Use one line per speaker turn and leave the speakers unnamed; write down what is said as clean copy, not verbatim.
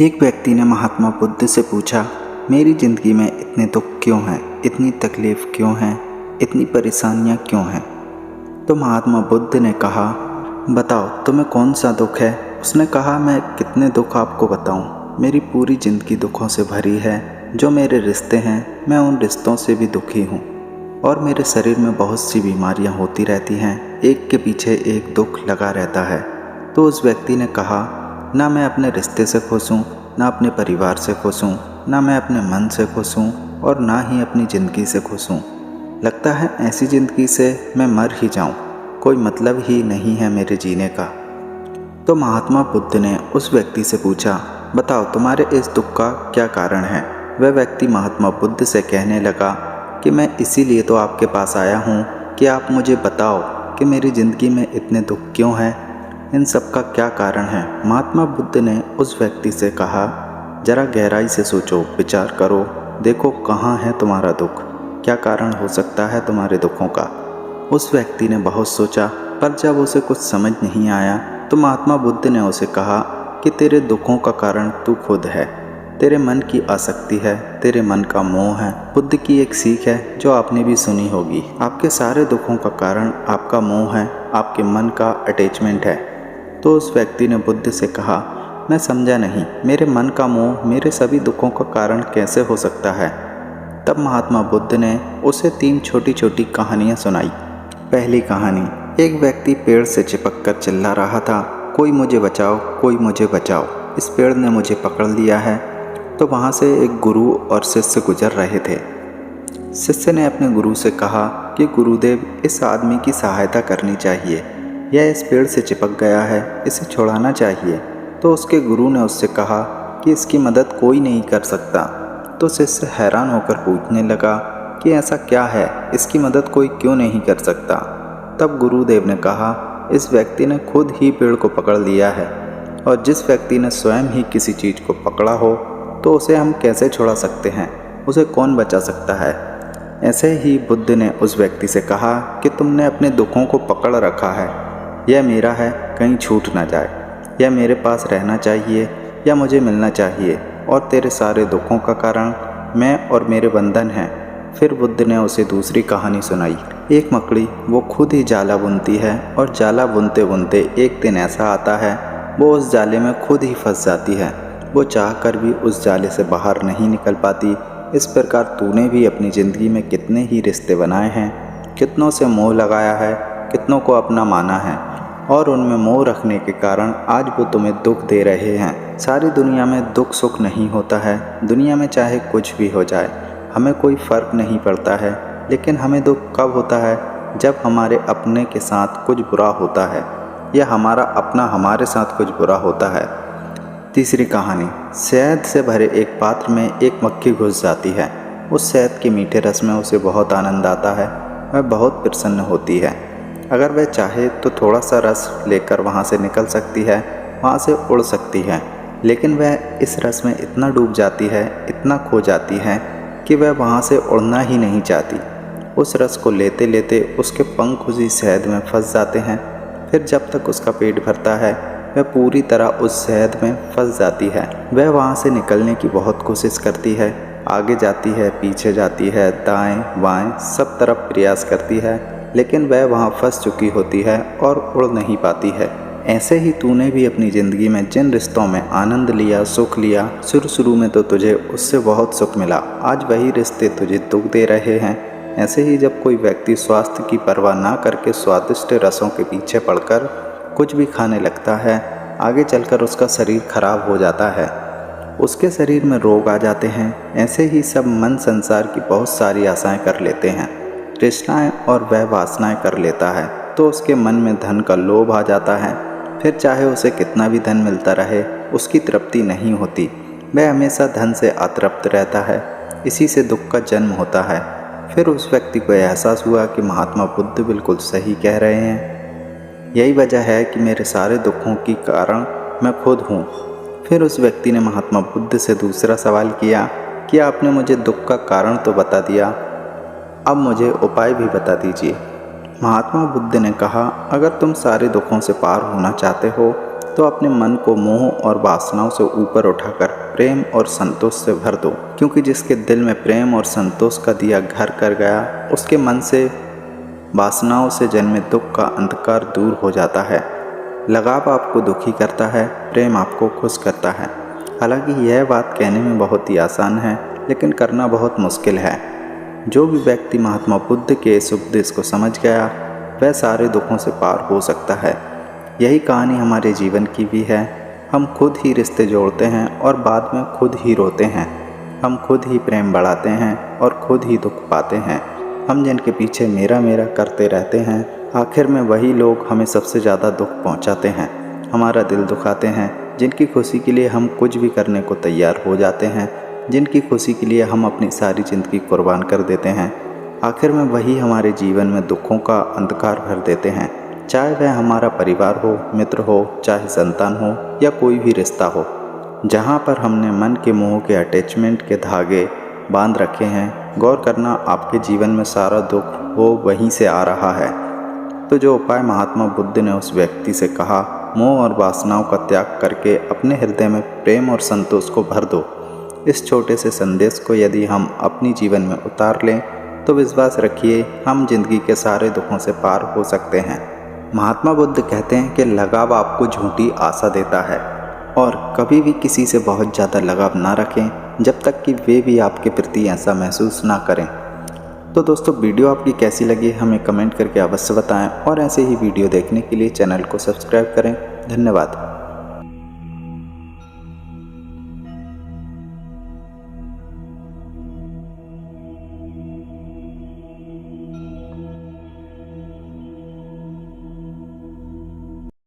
एक व्यक्ति ने महात्मा बुद्ध से पूछा, मेरी ज़िंदगी में इतने दुख क्यों हैं, इतनी तकलीफ़ क्यों हैं, इतनी परेशानियाँ क्यों हैं। तो महात्मा बुद्ध ने कहा, बताओ तुम्हें कौन सा दुख है। उसने कहा, मैं कितने दुख आपको बताऊं। मेरी पूरी ज़िंदगी दुखों से भरी है। जो मेरे रिश्ते हैं, मैं उन रिश्तों से भी दुखी हूँ। और मेरे शरीर में बहुत सी बीमारियाँ होती रहती हैं, एक के पीछे एक दुख लगा रहता है। तो उस व्यक्ति ने कहा, ना मैं अपने रिश्ते से खुश हूँ, ना अपने परिवार से खुश हूँ, ना मैं अपने मन से खुश हूँ और ना ही अपनी ज़िंदगी से खुश हूँ। लगता है ऐसी ज़िंदगी से मैं मर ही जाऊँ, कोई मतलब ही नहीं है मेरे जीने का। तो महात्मा बुद्ध ने उस व्यक्ति से पूछा, बताओ तुम्हारे इस दुख का क्या कारण है। वह व्यक्ति महात्मा बुद्ध से कहने लगा कि मैं इसीलिए तो आपके पास आया हूँ कि आप मुझे बताओ कि मेरी ज़िंदगी में इतने दुख क्यों हैं, इन सब का क्या कारण है। महात्मा बुद्ध ने उस व्यक्ति से कहा, जरा गहराई से सोचो, विचार करो, देखो कहाँ है तुम्हारा दुख, क्या कारण हो सकता है तुम्हारे दुखों का। उस व्यक्ति ने बहुत सोचा, पर जब उसे कुछ समझ नहीं आया तो महात्मा बुद्ध ने उसे कहा कि तेरे दुखों का कारण तू खुद है। तेरे मन की आसक्ति है, तेरे मन का मोह है। बुद्ध की एक सीख है जो आपने भी सुनी होगी, आपके सारे दुखों का कारण आपका मोह है, आपके मन का अटैचमेंट है। तो उस व्यक्ति ने बुद्ध से कहा, मैं समझा नहीं, मेरे मन का मोह मेरे सभी दुखों का कारण कैसे हो सकता है। तब महात्मा बुद्ध ने उसे 3 छोटी छोटी कहानियाँ सुनाई। पहली कहानी, एक व्यक्ति पेड़ से चिपक कर चिल्ला रहा था, कोई मुझे बचाओ, कोई मुझे बचाओ, इस पेड़ ने मुझे पकड़ लिया है। तो वहाँ से एक गुरु और शिष्य गुजर रहे थे। शिष्य ने अपने गुरु से कहा कि गुरुदेव, इस आदमी की सहायता करनी चाहिए, यह इस पेड़ से चिपक गया है, इसे छुड़ाना चाहिए। तो उसके गुरु ने उससे कहा कि इसकी मदद कोई नहीं कर सकता। तो शिष्य हैरान होकर पूछने लगा कि ऐसा क्या है, इसकी मदद कोई क्यों नहीं कर सकता। तब गुरुदेव ने कहा, इस व्यक्ति ने खुद ही पेड़ को पकड़ लिया है, और जिस व्यक्ति ने स्वयं ही किसी चीज़ को पकड़ा हो तो उसे हम कैसे छुड़ा सकते हैं, उसे कौन बचा सकता है। ऐसे ही बुद्ध ने उस व्यक्ति से कहा कि तुमने अपने दुखों को पकड़ रखा है, यह मेरा है, कहीं छूट ना जाए, यह मेरे पास रहना चाहिए या मुझे मिलना चाहिए, और तेरे सारे दुखों का कारण मैं और मेरे बंधन हैं। फिर बुद्ध ने उसे दूसरी कहानी सुनाई। एक मकड़ी, वो खुद ही जाला बुनती है, और जाला बुनते बुनते एक दिन ऐसा आता है वो उस जाले में खुद ही फंस जाती है। वो चाह कर भी उस जाले से बाहर नहीं निकल पाती। इस प्रकार तूने भी अपनी ज़िंदगी में कितने ही रिश्ते बनाए हैं, कितनों से मोह लगाया है, कितनों को अपना माना है, और उनमें मोह रखने के कारण आज वो तुम्हें दुख दे रहे हैं। सारी दुनिया में दुख सुख नहीं होता है, दुनिया में चाहे कुछ भी हो जाए हमें कोई फ़र्क नहीं पड़ता है। लेकिन हमें दुख कब होता है, जब हमारे अपने के साथ कुछ बुरा होता है, या हमारा अपना हमारे साथ कुछ बुरा होता है। तीसरी कहानी, शहद से भरे एक पात्र में एक मक्खी घुस जाती है। उस शहद के मीठे रस में उसे बहुत आनंद आता है, वह बहुत प्रसन्न होती है। अगर वह चाहे तो थोड़ा सा रस लेकर वहाँ से निकल सकती है, वहाँ से उड़ सकती है, लेकिन वह इस रस में इतना डूब जाती है, इतना खो जाती है कि वह वहाँ से उड़ना ही नहीं चाहती। उस रस को लेते लेते उसके पंख उसी शहद में फंस जाते हैं। फिर जब तक उसका पेट भरता है वह पूरी तरह उस शहद में फंस जाती है। वह वहाँ से निकलने की बहुत कोशिश करती है, आगे जाती है, पीछे जाती है, दाएं बाएं सब तरफ प्रयास करती है, लेकिन वह वहाँ फंस चुकी होती है और उड़ नहीं पाती है। ऐसे ही तूने भी अपनी ज़िंदगी में जिन रिश्तों में आनंद लिया, सुख लिया, शुरू में तो तुझे उससे बहुत सुख मिला, आज वही रिश्ते तुझे दुख दे रहे हैं। ऐसे ही जब कोई व्यक्ति स्वास्थ्य की परवाह ना करके स्वादिष्ट रसों के पीछे पड़कर कुछ भी खाने लगता है, आगे चलकर उसका शरीर खराब हो जाता है, उसके शरीर में रोग आ जाते हैं। ऐसे ही सब मन संसार की बहुत सारी आशाएं कर लेते हैं, तृष्णाएं और वह वासनाएं कर लेता है, तो उसके मन में धन का लोभ आ जाता है। फिर चाहे उसे कितना भी धन मिलता रहे, उसकी तृप्ति नहीं होती, वह हमेशा धन से अतृप्त रहता है। इसी से दुख का जन्म होता है। फिर उस व्यक्ति को एहसास हुआ कि महात्मा बुद्ध बिल्कुल सही कह रहे हैं, यही वजह है कि मेरे सारे दुखों की कारण मैं खुद हूँ। फिर उस व्यक्ति ने महात्मा बुद्ध से दूसरा सवाल किया कि आपने मुझे दुख का कारण तो बता दिया, अब मुझे उपाय भी बता दीजिए। महात्मा बुद्ध ने कहा, अगर तुम सारे दुखों से पार होना चाहते हो तो अपने मन को मोह और वासनाओं से ऊपर उठाकर प्रेम और संतोष से भर दो, क्योंकि जिसके दिल में प्रेम और संतोष का दिया घर कर गया, उसके मन से वासनाओं से जन्मे दुख का अंधकार दूर हो जाता है। लगाव आपको दुखी करता है, प्रेम आपको खुश करता है। हालांकि यह बात कहने में बहुत ही आसान है, लेकिन करना बहुत मुश्किल है। जो भी व्यक्ति महात्मा बुद्ध के इस उपदेश को समझ गया, वह सारे दुखों से पार हो सकता है। यही कहानी हमारे जीवन की भी है। हम खुद ही रिश्ते जोड़ते हैं और बाद में खुद ही रोते हैं। हम खुद ही प्रेम बढ़ाते हैं और खुद ही दुख पाते हैं। हम जिनके पीछे मेरा मेरा करते रहते हैं, आखिर में वही लोग हमें सबसे ज़्यादा दुख पहुंचाते हैं, हमारा दिल दुखाते हैं। जिनकी खुशी के लिए हम कुछ भी करने को तैयार हो जाते हैं, जिनकी खुशी के लिए हम अपनी सारी ज़िंदगी कुर्बान कर देते हैं, आखिर में वही हमारे जीवन में दुखों का अंधकार भर देते हैं। चाहे वह हमारा परिवार हो, मित्र हो, चाहे संतान हो या कोई भी रिश्ता हो। जहाँ पर हमने मन के मोह के अटैचमेंट के धागे बांध रखे हैं, गौर करना आपके जीवन में सारा दुख वो वहीं से आ रहा है। तो जो उपाय महात्मा बुद्ध ने उस व्यक्ति से कहा, मोह और वासनाओं का त्याग करके अपने हृदय में प्रेम और संतोष को भर दो, इस छोटे से संदेश को यदि हम अपनी जीवन में उतार लें तो विश्वास रखिए हम जिंदगी के सारे दुखों से पार हो सकते हैं। महात्मा बुद्ध कहते हैं कि लगाव आपको झूठी आशा देता है, और कभी भी किसी से बहुत ज़्यादा लगाव ना रखें जब तक कि वे भी आपके प्रति ऐसा महसूस ना करें। तो दोस्तों, वीडियो आपकी कैसी लगी हमें कमेंट करके अवश्य बताएं, और ऐसे ही वीडियो देखने के लिए चैनल को सब्सक्राइब करें। धन्यवाद।